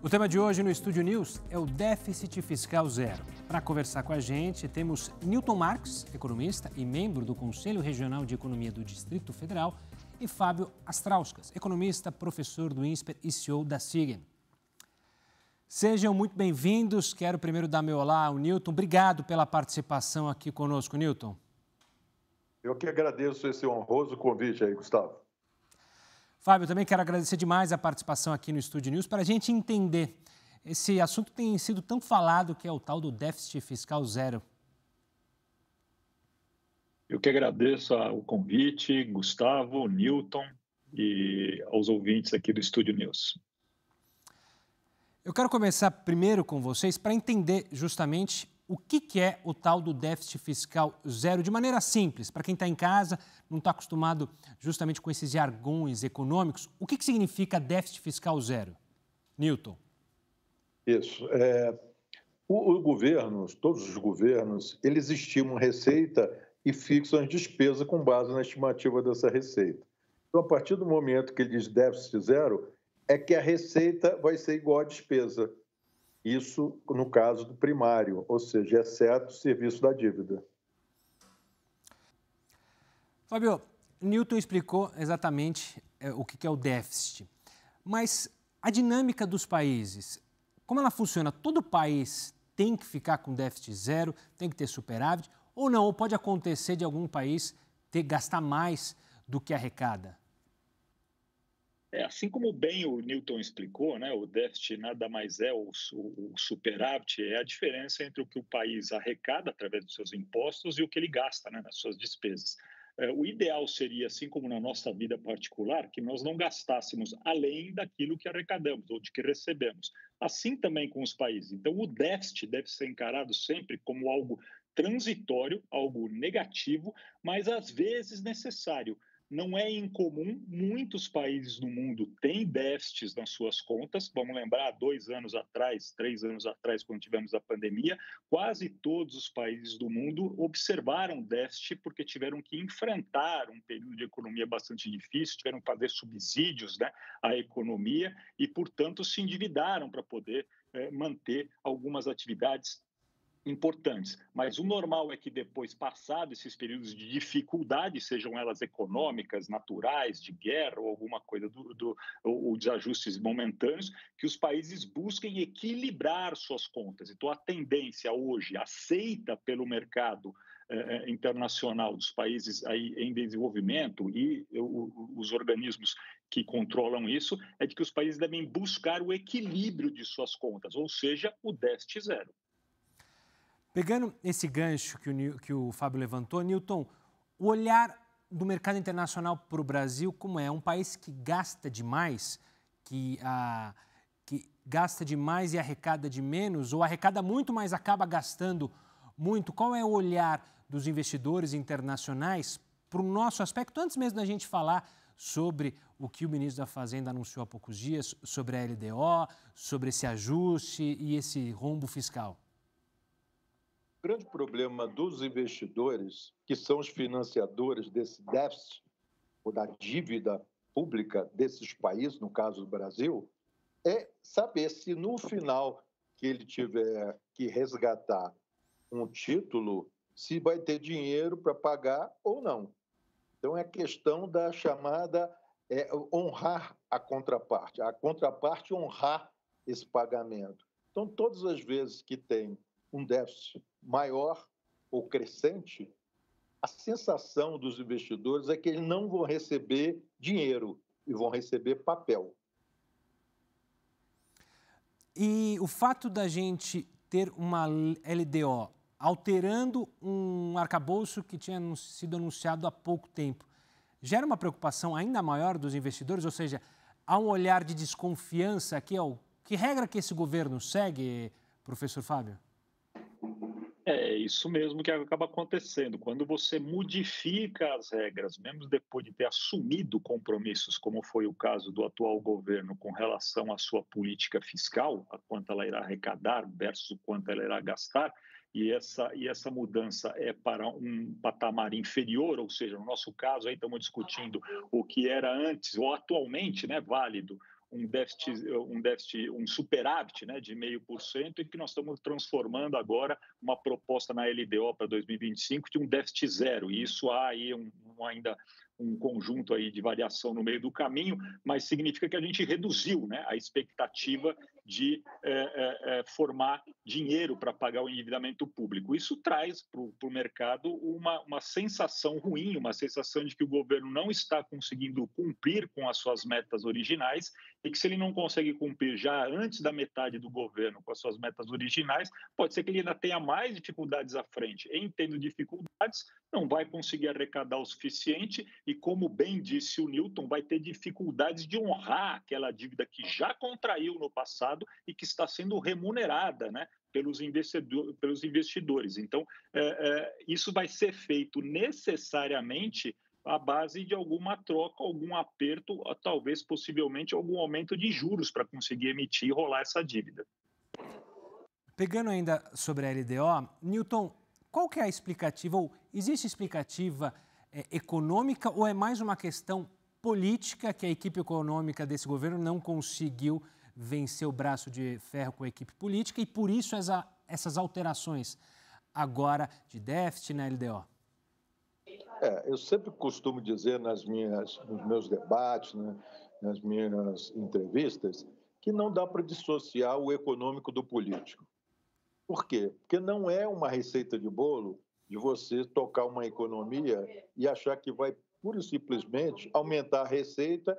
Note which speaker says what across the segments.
Speaker 1: O tema de hoje no Estúdio News é o déficit fiscal zero. Para conversar com a gente, temos Newton Marques, economista e membro do Conselho Regional de Economia do Distrito Federal, e Fábio Astrauskas, economista, professor do INSPER e CEO da Sigen. Sejam muito bem-vindos. Quero primeiro dar meu olá ao Newton. Obrigado pela participação aqui conosco, Newton.
Speaker 2: Eu que agradeço esse honroso convite aí, Gustavo.
Speaker 1: Fábio, também quero agradecer demais a participação aqui no Estúdio News para a gente entender esse assunto que tem sido tão falado, que é o tal do déficit fiscal zero.
Speaker 3: Eu que agradeço o convite, Gustavo, Newton e aos ouvintes aqui do Estúdio News.
Speaker 1: Eu quero começar primeiro com vocês para entender justamente o que é o tal do déficit fiscal zero, de maneira simples, para quem está em casa, não está acostumado justamente com esses jargões econômicos. O que significa déficit fiscal zero? Newton.
Speaker 2: Isso. Todos os governos, eles estimam receita e fixam as despesas com base na estimativa dessa receita. Então, a partir do momento que ele diz déficit zero, é que a receita vai ser igual à despesa. Isso no caso do primário, ou seja, exceto o serviço da dívida.
Speaker 1: Fábio, Newton explicou exatamente o que é o déficit. Mas a dinâmica dos países, como ela funciona? Todo país tem que ficar com déficit zero, tem que ter superávit, ou não? Ou pode acontecer de algum país gastar mais do que arrecada?
Speaker 3: Assim como bem o Newton explicou, né, o déficit nada mais é o superávit, é a diferença entre o que o país arrecada através dos seus impostos e o que ele gasta, né, nas suas despesas. O ideal seria, assim como na nossa vida particular, que nós não gastássemos além daquilo que arrecadamos ou de que recebemos. Assim também com os países. Então, o déficit deve ser encarado sempre como algo transitório, algo negativo, mas às vezes necessário. Não é incomum, muitos países do mundo têm déficits nas suas contas. Vamos lembrar, 2 anos atrás, 3 anos atrás, quando tivemos a pandemia, quase todos os países do mundo observaram déficit porque tiveram que enfrentar um período de economia bastante difícil, tiveram que fazer subsídios, né, à economia e, portanto, se endividaram para poder manter algumas atividades importantes, mas o normal é que depois, passados esses períodos de dificuldade, sejam elas econômicas, naturais, de guerra ou alguma coisa ou desajustes momentâneos, que os países busquem equilibrar suas contas. Então, a tendência hoje, aceita pelo mercado internacional dos países aí em desenvolvimento e os organismos que controlam isso, é de que os países devem buscar o equilíbrio de suas contas, ou seja, o déficit zero.
Speaker 1: Pegando esse gancho que o Fábio levantou, Newton, o olhar do mercado internacional para o Brasil, como é? Um país que gasta demais, que gasta demais e arrecada de menos, ou arrecada muito, mas acaba gastando muito? Qual é o olhar dos investidores internacionais para o nosso aspecto, antes mesmo da gente falar sobre o que o ministro da Fazenda anunciou há poucos dias, sobre a LDO, sobre esse ajuste e esse rombo fiscal?
Speaker 2: O grande problema dos investidores, que são os financiadores desse déficit, ou da dívida pública desses países, no caso do Brasil, é saber se no final que ele tiver que resgatar um título, se vai ter dinheiro para pagar ou não. Então, é questão da chamada honrar a contraparte honrar esse pagamento. Então, todas as vezes que tem um déficit maior ou crescente, a sensação dos investidores é que eles não vão receber dinheiro e vão receber papel.
Speaker 1: E o fato da gente ter uma LDO alterando um arcabouço que tinha sido anunciado há pouco tempo, gera uma preocupação ainda maior dos investidores? Ou seja, há um olhar de desconfiança aqui? Que regra que esse governo segue, professor Fábio?
Speaker 3: É isso mesmo que acaba acontecendo. Quando você modifica as regras, mesmo depois de ter assumido compromissos, como foi o caso do atual governo com relação à sua política fiscal, a quanto ela irá arrecadar versus o quanto ela irá gastar, e essa mudança é para um patamar inferior, ou seja, no nosso caso, aí estamos discutindo o que era antes ou atualmente, né, válido, um superávit, né, de 0,5%, e que nós estamos transformando agora uma proposta na LDO para 2025 de um déficit zero. E isso há aí ainda um conjunto aí de variação no meio do caminho, mas significa que a gente reduziu, né, a expectativa de formar dinheiro para pagar o endividamento público. Isso traz para o mercado uma sensação ruim, uma sensação de que o governo não está conseguindo cumprir com as suas metas originais e que, se ele não consegue cumprir já antes da metade do governo com as suas metas originais, pode ser que ele ainda tenha mais dificuldades à frente. Em tendo dificuldades, não vai conseguir arrecadar o suficiente e, como bem disse o Newton, vai ter dificuldades de honrar aquela dívida que já contraiu no passado e que está sendo remunerada, né, pelos investidores. Então, isso vai ser feito necessariamente à base de alguma troca, algum aperto, talvez, possivelmente, algum aumento de juros para conseguir emitir e rolar essa dívida.
Speaker 1: Pegando ainda sobre a LDO, Newton, qual que é a explicativa, ou existe explicativa econômica, ou é mais uma questão política que a equipe econômica desse governo não conseguiu vencer o braço de ferro com a equipe política e, por isso, essas alterações agora de déficit na LDO?
Speaker 2: Eu sempre costumo dizer nos meus debates, né, nas minhas entrevistas, que não dá para dissociar o econômico do político. Por quê? Porque não é uma receita de bolo de você tocar uma economia e achar que vai, pura e simplesmente, aumentar a receita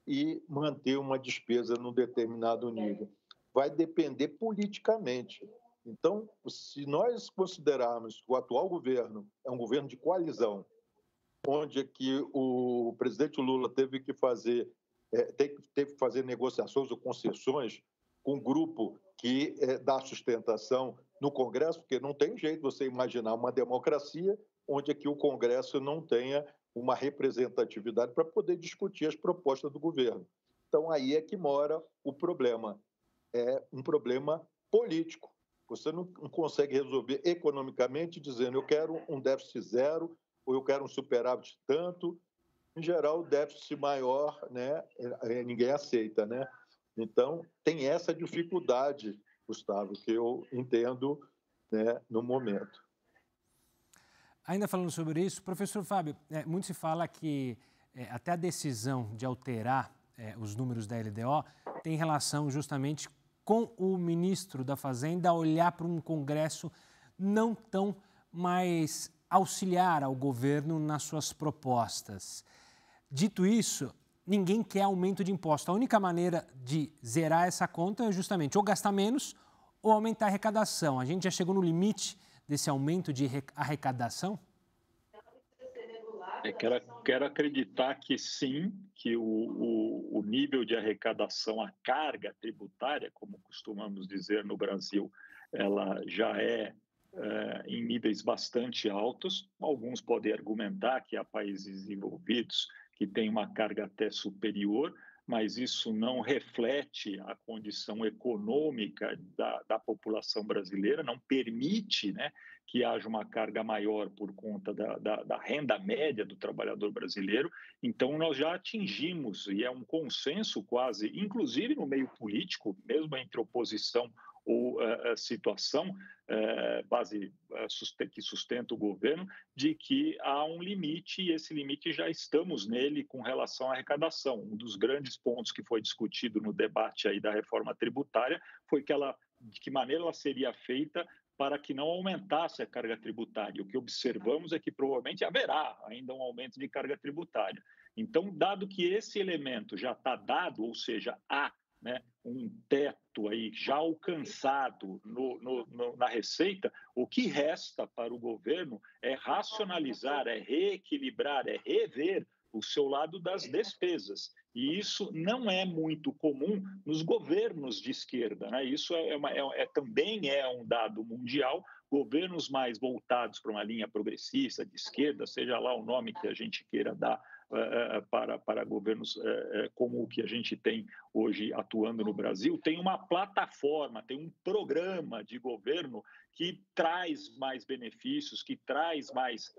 Speaker 2: e manter uma despesa num determinado nível. Vai depender politicamente. Então, se nós considerarmos que o atual governo é um governo de coalizão, onde que o presidente Lula teve que fazer negociações ou concessões com um grupo que dá sustentação no Congresso, porque não tem jeito você imaginar uma democracia onde aqui o Congresso não tenha uma representatividade para poder discutir as propostas do governo. Então, aí é que mora o problema. É um problema político. Você não consegue resolver economicamente dizendo eu quero um déficit zero ou eu quero um superávit tanto. Em geral, o déficit maior, né, ninguém aceita, né? Então, tem essa dificuldade, Gustavo, que eu entendo, né, no momento.
Speaker 1: Ainda falando sobre isso, professor Fábio, muito se fala que até a decisão de alterar os números da LDO tem relação justamente com o ministro da Fazenda olhar para um Congresso não tão mais auxiliar ao governo nas suas propostas. Dito isso, ninguém quer aumento de imposto. A única maneira de zerar essa conta é justamente ou gastar menos ou aumentar a arrecadação. A gente já chegou no limite desse aumento de arrecadação?
Speaker 3: Quero acreditar que sim, que o nível de arrecadação, a carga tributária, como costumamos dizer no Brasil, ela já é em níveis bastante altos. Alguns podem argumentar que há países desenvolvidos que têm uma carga até superior, mas isso não reflete a condição econômica da população brasileira, não permite, né, que haja uma carga maior por conta da renda média do trabalhador brasileiro. Então, nós já atingimos, e é um consenso quase, inclusive no meio político, mesmo entre oposição ou situação, base que sustenta o governo, de que há um limite e esse limite já estamos nele com relação à arrecadação. Um dos grandes pontos que foi discutido no debate aí da reforma tributária foi de que maneira ela seria feita para que não aumentasse a carga tributária. O que observamos é que provavelmente haverá ainda um aumento de carga tributária. Então, dado que esse elemento já está dado, ou seja, há, né, um teto aí já alcançado na receita, o que resta para o governo é racionalizar, é reequilibrar, é rever o seu lado das despesas. E isso não é muito comum nos governos de esquerda, né? Isso também é um dado mundial, governos mais voltados para uma linha progressista, de esquerda, seja lá o nome que a gente queira dar para governos como o que a gente tem hoje atuando no Brasil, tem uma plataforma, tem um programa de governo que traz mais benefícios, que traz mais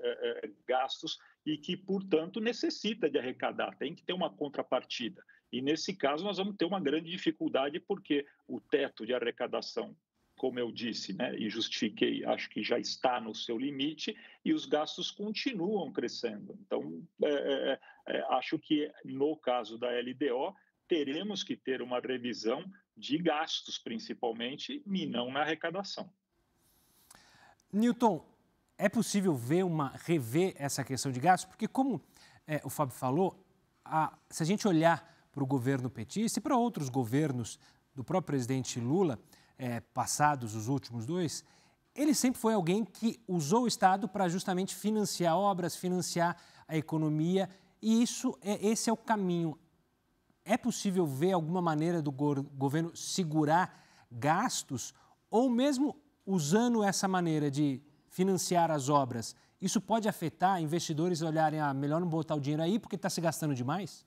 Speaker 3: gastos e que, portanto, necessita de arrecadar, tem que ter uma contrapartida. E, nesse caso, nós vamos ter uma grande dificuldade porque o teto de arrecadação, como eu disse, né, e justifiquei, acho que já está no seu limite e os gastos continuam crescendo. Então, acho que no caso da LDO, teremos que ter uma revisão de gastos, principalmente, e não na arrecadação.
Speaker 1: Newton, é possível rever essa questão de gastos? Porque, como o Fábio falou, se a gente olhar para o governo petista e para outros governos do próprio presidente Lula, passados, os últimos dois, ele sempre foi alguém que usou o Estado para justamente financiar obras, financiar a economia, e esse é o caminho. É possível ver alguma maneira do governo segurar gastos, ou mesmo usando essa maneira de financiar as obras, isso pode afetar investidores olharem, melhor não botar o dinheiro aí porque está se gastando demais?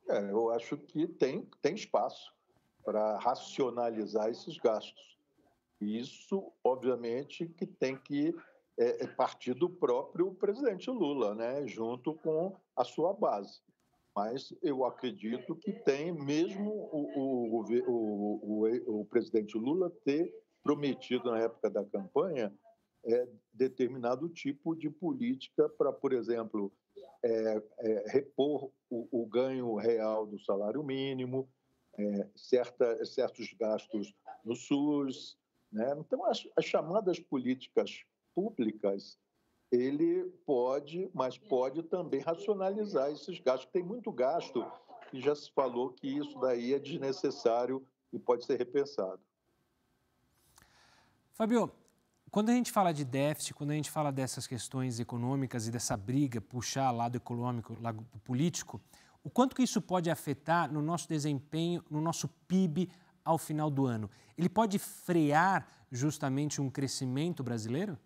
Speaker 2: Eu acho que tem espaço para racionalizar esses gastos. Isso, obviamente, que tem que partir do próprio presidente Lula, né, junto com a sua base. Mas eu acredito que tem, mesmo o presidente Lula ter prometido na época da campanha determinado tipo de política para, por exemplo, repor o ganho real do salário mínimo, certos gastos no SUS, né? Então, as chamadas políticas públicas, ele pode, mas pode também racionalizar esses gastos. Tem muito gasto e já se falou que isso daí é desnecessário e pode ser repensado.
Speaker 1: Fábio, quando a gente fala de déficit, quando a gente fala dessas questões econômicas e dessa briga, puxar lado econômico, lado político, o quanto que isso pode afetar no nosso desempenho, no nosso PIB ao final do ano? Ele pode frear justamente um crescimento brasileiro?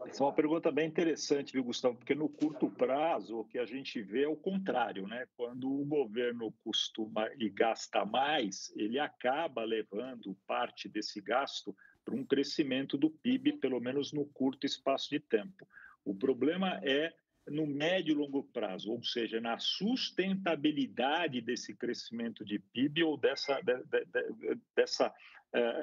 Speaker 3: Essa é uma pergunta bem interessante, viu, Gustavo? Porque no curto prazo, o que a gente vê é o contrário, né? Quando o governo costuma e gasta mais, ele acaba levando parte desse gasto para um crescimento do PIB, pelo menos no curto espaço de tempo. O problema é no médio e longo prazo, ou seja, na sustentabilidade desse crescimento de PIB ou dessa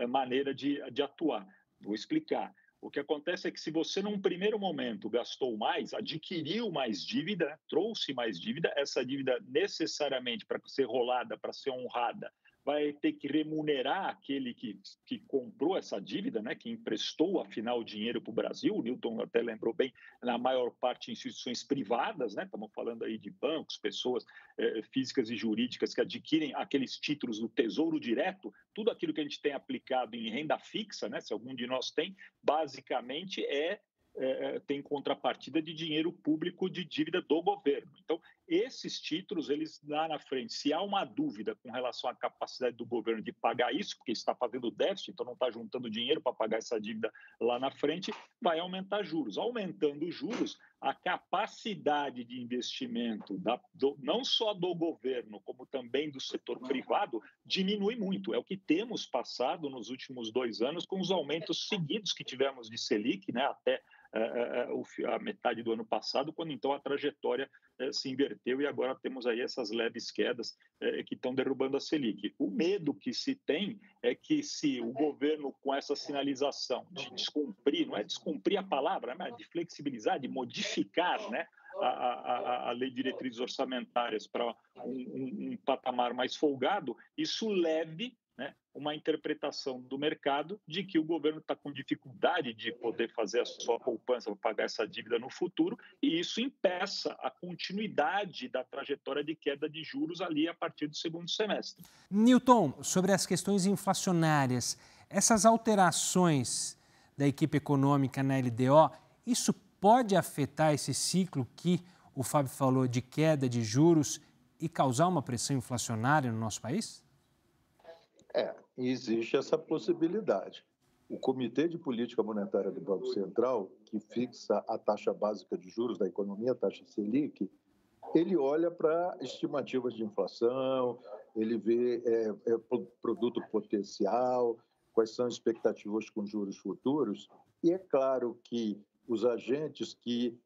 Speaker 3: maneira de atuar. Vou explicar. O que acontece é que se você, num primeiro momento, gastou mais, adquiriu mais dívida, trouxe mais dívida, essa dívida necessariamente, para ser rolada, para ser honrada, vai ter que remunerar aquele que comprou essa dívida, né, que emprestou, afinal, o dinheiro para o Brasil. O Newton até lembrou bem, na maior parte, instituições privadas, né, estamos falando aí de bancos, pessoas físicas e jurídicas que adquirem aqueles títulos do Tesouro Direto, tudo aquilo que a gente tem aplicado em renda fixa, né, se algum de nós tem, basicamente tem contrapartida de dinheiro público de dívida do governo. Então, esses títulos, eles lá na frente, se há uma dúvida com relação à capacidade do governo de pagar isso, porque está fazendo déficit, então não está juntando dinheiro para pagar essa dívida lá na frente, vai aumentar juros. Aumentando os juros, a capacidade de investimento não só do governo, como também do setor privado, diminui muito. É o que temos passado nos últimos 2 anos com os aumentos seguidos que tivemos de Selic, né, até a metade do ano passado, quando então a trajetória se inverteu e agora temos aí essas leves quedas que estão derrubando a Selic. O medo que se tem é que se o governo, com essa sinalização de descumprir, não é descumprir a palavra, mas de flexibilizar, de modificar, né, a lei de diretrizes orçamentárias para um patamar mais folgado, isso leve, né, uma interpretação do mercado de que o governo está com dificuldade de poder fazer a sua poupança para pagar essa dívida no futuro, e isso impeça a continuidade da trajetória de queda de juros ali a partir do segundo semestre.
Speaker 1: Newton, sobre as questões inflacionárias, essas alterações da equipe econômica na LDO, isso pode afetar esse ciclo que o Fábio falou de queda de juros e causar uma pressão inflacionária no nosso país?
Speaker 2: Existe essa possibilidade. O Comitê de Política Monetária do Banco Central, que fixa a taxa básica de juros da economia, a taxa Selic, ele olha para estimativas de inflação, ele vê produto potencial, quais são as expectativas com juros futuros, e é claro que os agentes que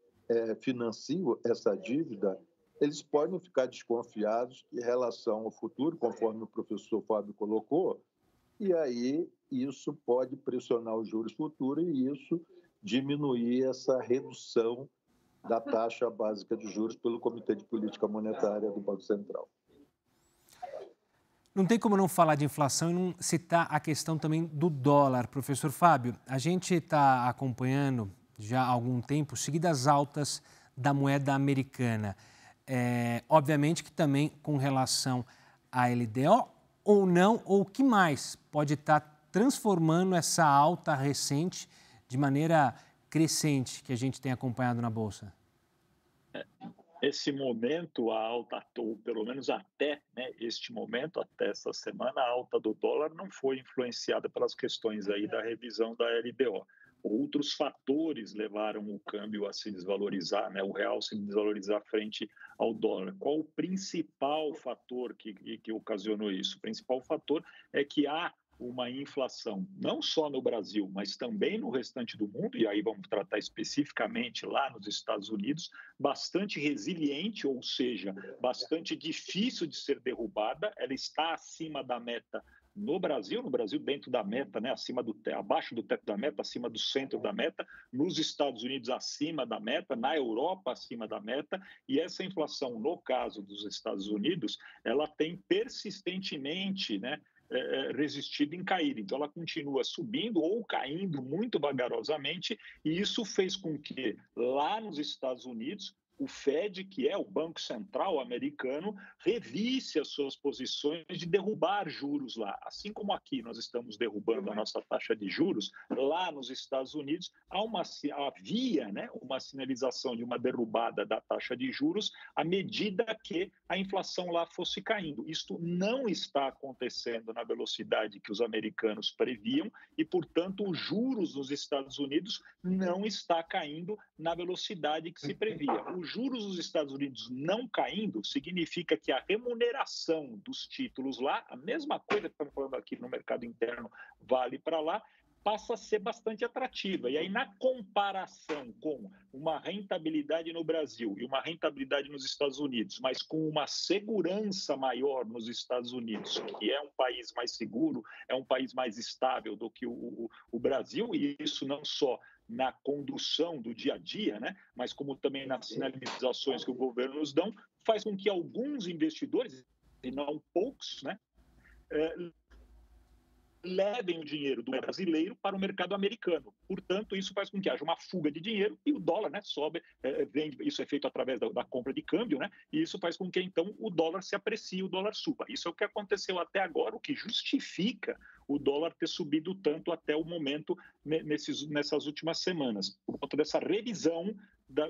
Speaker 2: financiam essa dívida, eles podem ficar desconfiados em relação ao futuro, conforme o professor Fábio colocou, e aí isso pode pressionar os juros futuros e isso diminuir essa redução da taxa básica de juros pelo Comitê de Política Monetária do Banco Central.
Speaker 1: Não tem como não falar de inflação e não citar a questão também do dólar. Professor Fábio, a gente está acompanhando já há algum tempo seguidas altas da moeda americana. Obviamente que também com relação à LDO ou não, ou o que mais pode estar transformando essa alta recente de maneira crescente que a gente tem acompanhado na Bolsa?
Speaker 3: Nesse momento, a alta, ou pelo menos até este momento, até essa semana, a alta do dólar não foi influenciada pelas questões aí da revisão da LDO. Outros fatores levaram o câmbio a se desvalorizar, o real se desvalorizar frente ao dólar. Qual o principal fator que ocasionou isso? O principal fator é que há uma inflação, não só no Brasil, mas também no restante do mundo, e aí vamos tratar especificamente lá nos Estados Unidos, bastante resiliente, ou seja, bastante difícil de ser derrubada. Ela está acima da meta no Brasil dentro da meta, abaixo do teto da meta, acima do centro da meta, nos Estados Unidos acima da meta, na Europa acima da meta, e essa inflação, no caso dos Estados Unidos, ela tem persistentemente, resistido em cair. Então, ela continua subindo ou caindo muito vagarosamente, e isso fez com que lá nos Estados Unidos o Fed, que é o Banco Central americano, revisse as suas posições de derrubar juros lá. Assim como aqui nós estamos derrubando a nossa taxa de juros, lá nos Estados Unidos havia uma sinalização de uma derrubada da taxa de juros à medida que a inflação lá fosse caindo. Isto não está acontecendo na velocidade que os americanos previam e, portanto, os juros nos Estados Unidos não está caindo na velocidade que se previa. Os juros dos Estados Unidos não caindo significa que a remuneração dos títulos lá, a mesma coisa que estamos falando aqui no mercado interno, vale para lá, passa a ser bastante atrativa. E aí, na comparação com uma rentabilidade no Brasil e uma rentabilidade nos Estados Unidos, mas com uma segurança maior nos Estados Unidos, que é um país mais seguro, é um país mais estável do que o Brasil, e isso não só na condução do dia a dia, mas como também nas sinalizações que o governo nos dão, faz com que alguns investidores, e não poucos, levem o dinheiro do brasileiro para o mercado americano. Portanto, isso faz com que haja uma fuga de dinheiro e o dólar sobe, vende. Isso é feito através da compra de câmbio, e isso faz com que, então, o dólar se aprecie, o dólar suba. Isso é o que aconteceu até agora, o que justifica o dólar ter subido tanto até o momento nessas últimas semanas, por conta dessa revisão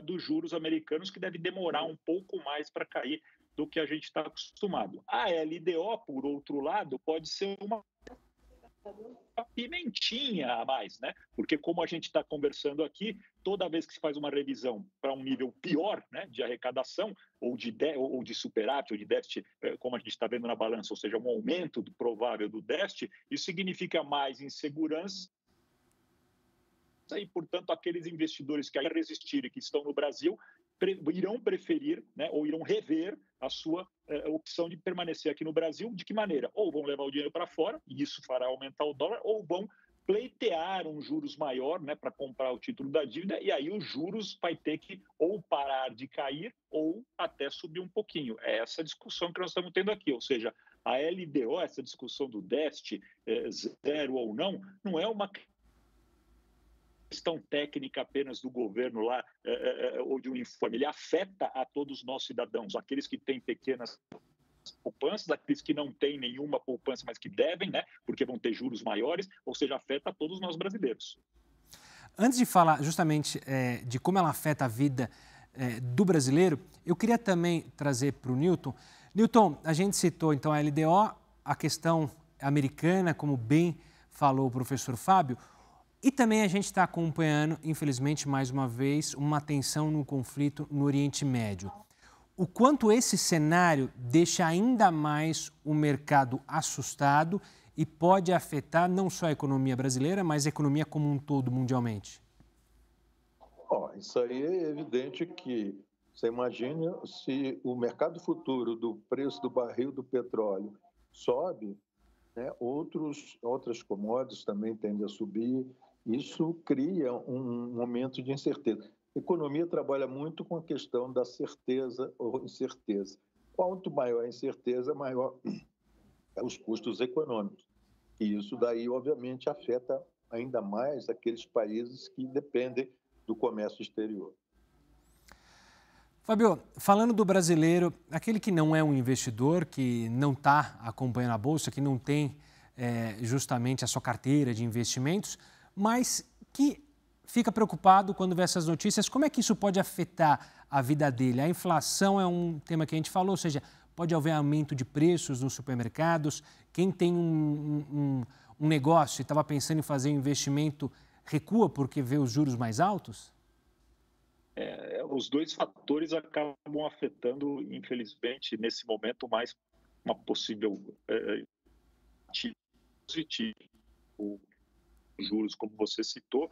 Speaker 3: dos juros americanos, que deve demorar um pouco mais para cair do que a gente está acostumado. A LDO, por outro lado, pode ser uma pimentinha a mais, Porque, como a gente está conversando aqui, toda vez que se faz uma revisão para um nível pior, de arrecadação, ou de superávit, ou de déficit, como a gente está vendo na balança, ou seja, um aumento provável do déficit, isso significa mais insegurança e, portanto, aqueles investidores que ainda resistirem, que estão no Brasil, irão preferir, ou irão rever a sua opção de permanecer aqui no Brasil. De que maneira? Ou vão levar o dinheiro para fora, e isso fará aumentar o dólar, ou vão pleitear um juros maior para comprar o título da dívida, e aí os juros vai ter que ou parar de cair ou até subir um pouquinho. É essa discussão que nós estamos tendo aqui, ou seja, a LDO, essa discussão do déficit, zero ou não é uma questão técnica apenas do governo lá, ou de um informe. Ele afeta a todos nós cidadãos, aqueles que têm pequenas poupanças, aqueles que não têm nenhuma poupança, mas que devem, porque vão ter juros maiores, ou seja, afeta a todos nós brasileiros.
Speaker 1: Antes de falar justamente de como ela afeta a vida do brasileiro, eu queria também trazer para o Newton. Newton, a gente citou então a LDO, a questão americana, como bem falou o professor Fábio. E também a gente está acompanhando, infelizmente, mais uma vez, uma tensão no conflito no Oriente Médio. O quanto esse cenário deixa ainda mais o mercado assustado e pode afetar não só a economia brasileira, mas a economia como um todo mundialmente?
Speaker 2: Isso aí é evidente que você imagina se o mercado futuro do preço do barril do petróleo sobe, né, outras commodities também tendem a subir. Isso cria um momento de incerteza. A economia trabalha muito com a questão da certeza ou incerteza. Quanto maior a incerteza, maior os custos econômicos. E isso daí, obviamente, afeta ainda mais aqueles países que dependem do comércio exterior.
Speaker 1: Fábio, falando do brasileiro, aquele que não é um investidor, que não está acompanhando a Bolsa, que não tem justamente a sua carteira de investimentos, mas que fica preocupado quando vê essas notícias, como é que isso pode afetar a vida dele? A inflação é um tema que a gente falou, ou seja, pode haver aumento de preços nos supermercados. Quem tem um negócio e estava pensando em fazer um investimento recua porque vê os juros mais altos?
Speaker 3: Os dois fatores acabam afetando, infelizmente, nesse momento, mais uma possível positivo. Juros, como você citou,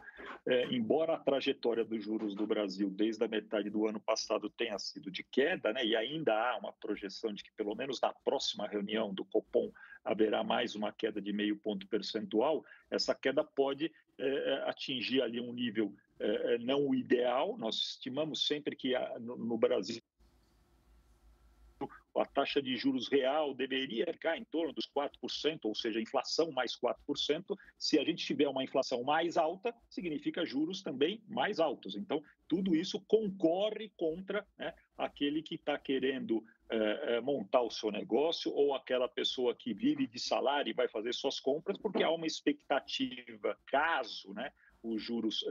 Speaker 3: embora a trajetória dos juros do Brasil desde a metade do ano passado tenha sido de queda, né, e ainda há uma projeção de que pelo menos na próxima reunião do Copom haverá mais uma queda de 0,5 ponto percentual, essa queda pode atingir ali um nível não o ideal. Nós estimamos sempre que no Brasil a taxa de juros real deveria ficar em torno dos 4%, ou seja, inflação mais 4%. Se a gente tiver uma inflação mais alta, significa juros também mais altos. Então, tudo isso concorre contra, né, aquele que está querendo montar o seu negócio ou aquela pessoa que vive de salário e vai fazer suas compras, porque há uma expectativa, caso, né, os juros...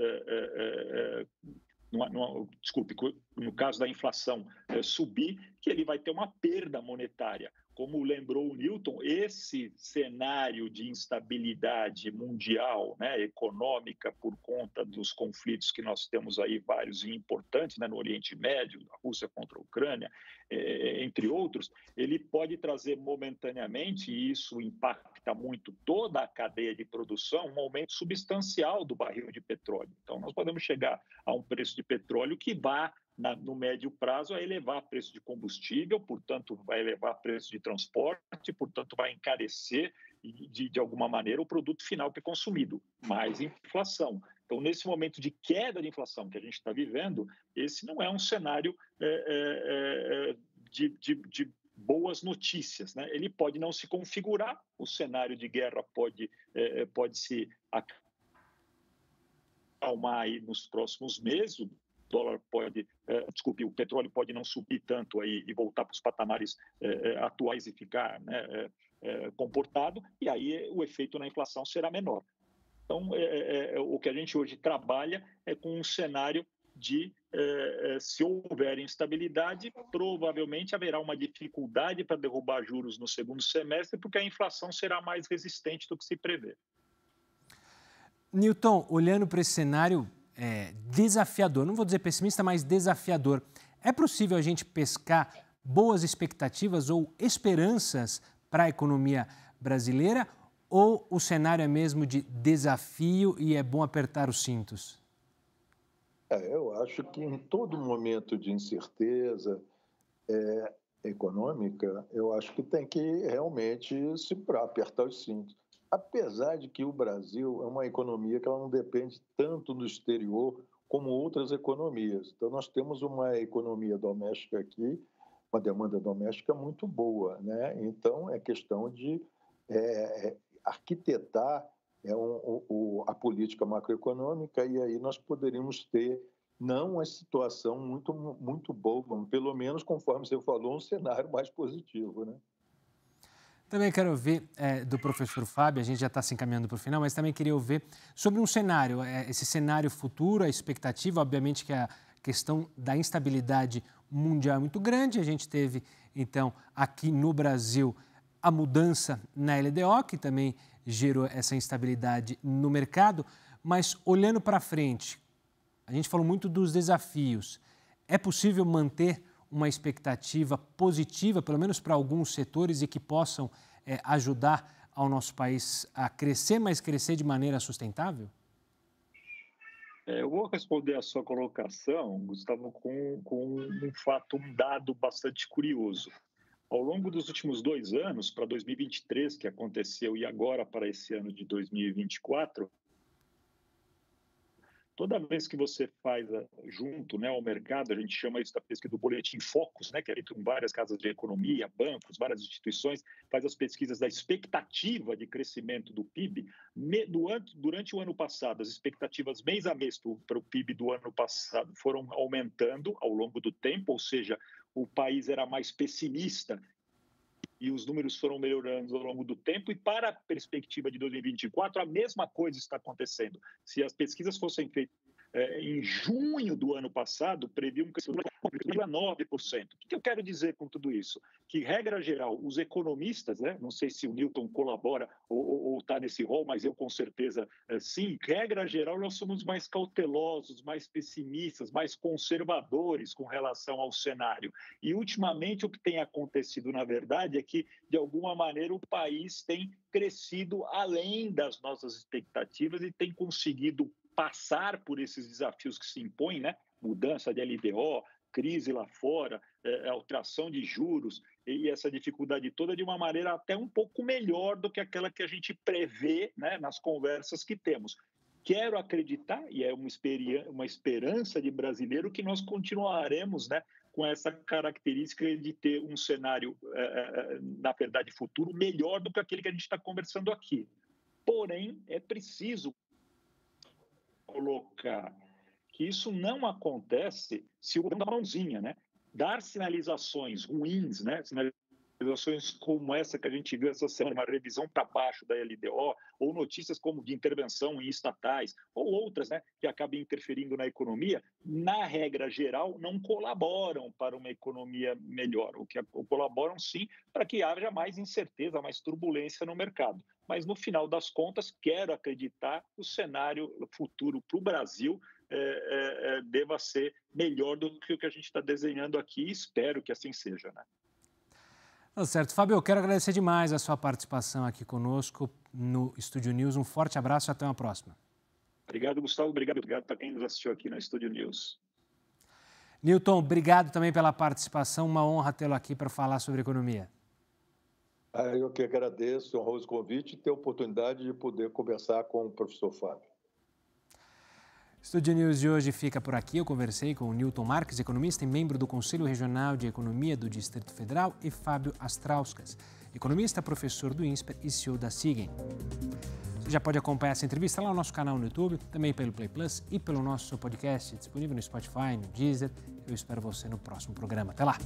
Speaker 3: no caso da inflação subir, que ele vai ter uma perda monetária. Como lembrou o Newton, esse cenário de instabilidade mundial, né, econômica, por conta dos conflitos que nós temos aí, vários e importantes, né, no Oriente Médio, a Rússia contra a Ucrânia, entre outros, ele pode trazer momentaneamente, e isso impacta muito toda a cadeia de produção, um aumento substancial do barril de petróleo. Então, nós podemos chegar a um preço de petróleo que vá, no médio prazo, a elevar o preço de combustível, portanto, vai elevar o preço de transporte, portanto, vai encarecer, de alguma maneira, o produto final que é consumido, mais inflação. Então, nesse momento de queda de inflação que a gente está vivendo, esse não é um cenário de boas notícias, né? Ele pode não se configurar, o cenário de guerra pode se acalmar aí nos próximos meses, o petróleo pode não subir tanto aí e voltar para os patamares atuais e ficar, né, comportado, e aí o efeito na inflação será menor. Então, o que a gente hoje trabalha é com um cenário de, se houver instabilidade, provavelmente haverá uma dificuldade para derrubar juros no segundo semestre, porque a inflação será mais resistente do que se prevê.
Speaker 1: Newton, olhando para esse cenário desafiador, não vou dizer pessimista, mas desafiador, é possível a gente pescar boas expectativas ou esperanças para a economia brasileira, ou o cenário é mesmo de desafio e é bom apertar os cintos?
Speaker 2: Eu acho que em todo momento de incerteza econômica, eu acho que tem que realmente apertar os cintos. Apesar de que o Brasil é uma economia que ela não depende tanto do exterior como outras economias. Então, nós temos uma economia doméstica aqui, uma demanda doméstica muito boa, né? Então, é questão de arquitetar a política macroeconômica, e aí nós poderíamos ter não uma situação muito, muito boa, mas pelo menos, conforme você falou, um cenário mais positivo, né?
Speaker 1: Também quero ouvir do professor Fábio, a gente já está se encaminhando para o final, mas também queria ouvir sobre um cenário, esse cenário futuro, a expectativa, obviamente que a questão da instabilidade mundial é muito grande. A gente teve, então, aqui no Brasil, a mudança na LDO, que também gerou essa instabilidade no mercado, Mas olhando para frente, a gente falou muito dos desafios. É possível manter uma expectativa positiva, pelo menos para alguns setores, e que possam ajudar ao nosso país a crescer, mas crescer de maneira sustentável?
Speaker 3: Eu vou responder a sua colocação, Gustavo, com um fato, um dado bastante curioso. Ao longo dos últimos 2 anos, para 2023, que aconteceu, e agora para esse ano de 2024, toda vez que você faz junto, né, ao mercado, a gente chama isso da pesquisa do boletim Focus, né, que é feito com várias casas de economia, bancos, várias instituições, faz as pesquisas da expectativa de crescimento do PIB. Durante o ano passado, as expectativas mês a mês para o PIB do ano passado foram aumentando ao longo do tempo, ou seja, o país era mais pessimista e os números foram melhorando ao longo do tempo, e para a perspectiva de 2024, a mesma coisa está acontecendo. Se as pesquisas fossem feitas em junho do ano passado, previam um crescimento de 9%. O que eu quero dizer com tudo isso? Que, regra geral, os economistas, né, não sei se o Newton colabora ou está nesse rol, mas eu com certeza sim, regra geral, nós somos mais cautelosos, mais pessimistas, mais conservadores com relação ao cenário. E, ultimamente, o que tem acontecido, na verdade, é que, de alguma maneira, o país tem crescido além das nossas expectativas e tem conseguido passar por esses desafios que se impõem, né? Mudança de LDO, crise lá fora, alteração de juros e essa dificuldade toda de uma maneira até um pouco melhor do que aquela que a gente prevê, né, nas conversas que temos. Quero acreditar, e é uma esperança de brasileiro, que nós continuaremos, né, com essa característica de ter um cenário, na verdade, futuro melhor do que aquele que a gente está conversando aqui. Porém, é preciso colocar que isso não acontece se o governo dá mãozinha, né? Dar sinalizações ruins, né? Sinalizações como essa que a gente viu essa semana, uma revisão para baixo da LDO, ou notícias como de intervenção em estatais, ou outras, né, que acabam interferindo na economia, na regra geral, não colaboram para uma economia melhor, o que colaboram sim para que haja mais incerteza, mais turbulência no mercado. Mas, no final das contas, quero acreditar que o cenário futuro para o Brasil deva ser melhor do que o que a gente está desenhando aqui, e espero que assim seja, né?
Speaker 1: Tá certo. Fábio, eu quero agradecer demais a sua participação aqui conosco no Estúdio News. Um forte abraço e até uma próxima.
Speaker 3: Obrigado, Gustavo. Obrigado para quem nos assistiu aqui no Estúdio News.
Speaker 1: Newton, obrigado também pela participação. Uma honra tê-lo aqui para falar sobre economia.
Speaker 2: Eu que agradeço, honroso convite e ter a oportunidade de poder conversar com o professor Fábio.
Speaker 1: O Estúdio News de hoje fica por aqui. Eu conversei com o Newton Marques, economista e membro do Conselho Regional de Economia do Distrito Federal, e Fábio Astrauskas, economista, professor do INSPER e CEO da Sigen. Você já pode acompanhar essa entrevista lá no nosso canal no YouTube, também pelo Play Plus e pelo nosso podcast disponível no Spotify, no Deezer. Eu espero você no próximo programa. Até lá!